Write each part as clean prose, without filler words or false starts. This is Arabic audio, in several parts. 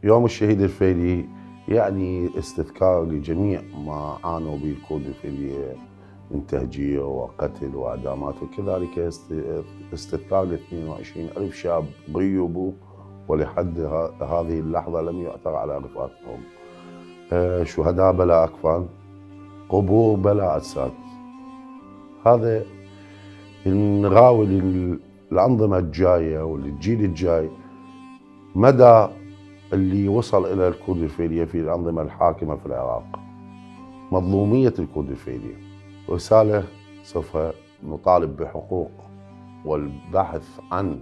يوم الشهيد الفيلي يعني استذكار لجميع ما عانوا به الكرد الفيلية من تهجير وقتل وإعدامات، وكذلك استذكار ل 22 ألف شاب غيبوا ولحد هذه اللحظة لم يعثر على رفاتهم. شهداء بلا أكفان، قبور بلا أجساد. هذا نراوي للأنظمة الجاية وللجيل الجاي مدى اللي وصل إلى الكرد الفيلية في الأنظمة الحاكمة في العراق، مظلومية الكرد الفيلية. رسالة سوف نطالب بحقوق والبحث عن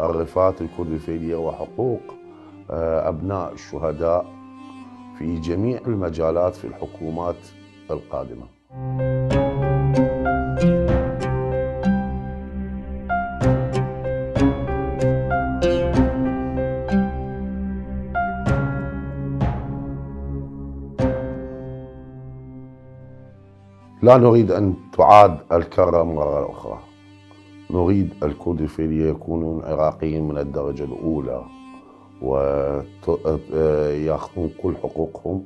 الرفات الكرد الفيلية وحقوق أبناء الشهداء في جميع المجالات في الحكومات القادمة. لا نريد أن تعاد الكرة مرة أخرى. نريد الكرد الفيلية يكونون عراقيين من الدرجة الأولى ويأخذون كل حقوقهم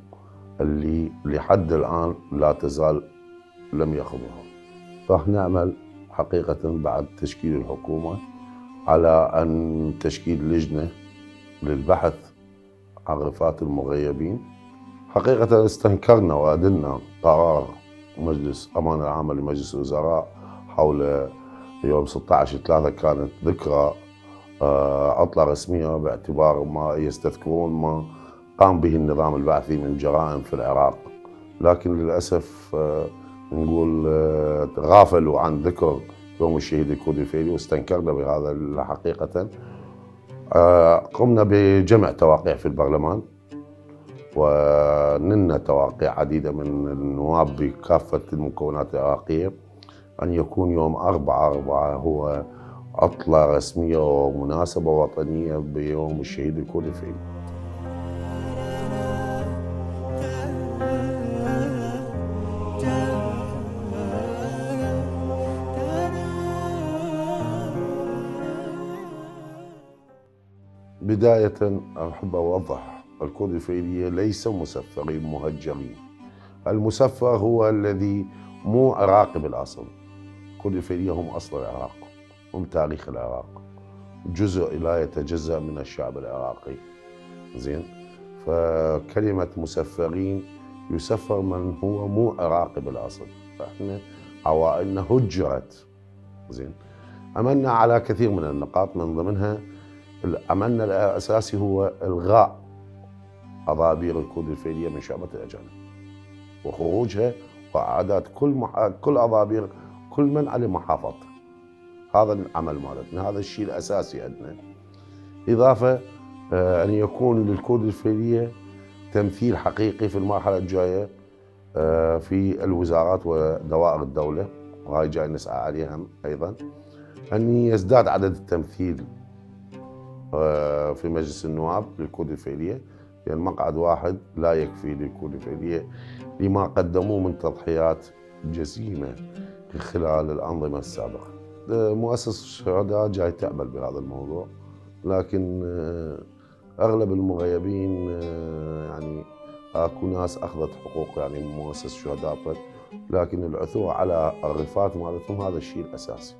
اللي لحد الآن لا تزال لم يأخذوها. راح نعمل حقيقة بعد تشكيل الحكومة على أن تشكيل لجنة للبحث عن رفات المغيبين. حقيقة استنكرنا وأدلنا قرار مجلس أمانة العامة لمجلس الوزراء حول يوم 16/3 كانت ذكرى عطلة رسمية باعتبار ما يستذكرون ما قام به النظام البعثي من جرائم في العراق، لكن للأسف نقول غافلوا عن ذكر يوم الشهيد الكردي الفيلي واستنكرنا بهذا. حقيقة قمنا بجمع توقيع في البرلمان ونلنا توقيع عديدة من النواب بكافة المكونات العراقية أن يكون يوم 4/4 هو عطلة رسمية ومناسبة وطنية بيوم الشهيد الكردي الفيلي. بداية أحب أوضح الكرد الفيلية ليسوا مسفرين مهجرين. المسفر هو الذي مو عراقي بالأصل. الكرد الفيلية هم أصل العراق، هم تاريخ العراق، جزء لا يتجزأ من الشعب العراقي. زين، فكلمة مسفرين يسفر من هو مو عراقي بالأصل، فإحنا عوائلنا هجرت. زين، عملنا على كثير من النقاط، من ضمنها عملنا الأساسي هو إلغاء أضابير الكرد الفيلية من شعبة الأجانب وخروجها وإعادة كل أضابير كل من على محافظته. هذا العمل مالتنا، هذا الشيء الأساسي عندنا. إضافة أن يكون للكرد الفيلية تمثيل حقيقي في المرحلة الجاية في الوزارات ودوائر الدولة، وهاي جاي نسعى عليها أيضا. أن يزداد عدد التمثيل في مجلس النواب للكرد الفيلية، لأن مقعد واحد لا يكفي للكرد الفيلية لما قدموه من تضحيات جسيمة خلال الأنظمة السابقة. مؤسسة الشهداء جاي تعمل بهذا الموضوع، لكن أغلب المغيبين يعني اكو ناس أخذت حقوق يعني من مؤسسة الشهداء، لكن العثور على الرفات مالتهم هذا الشيء الأساسي.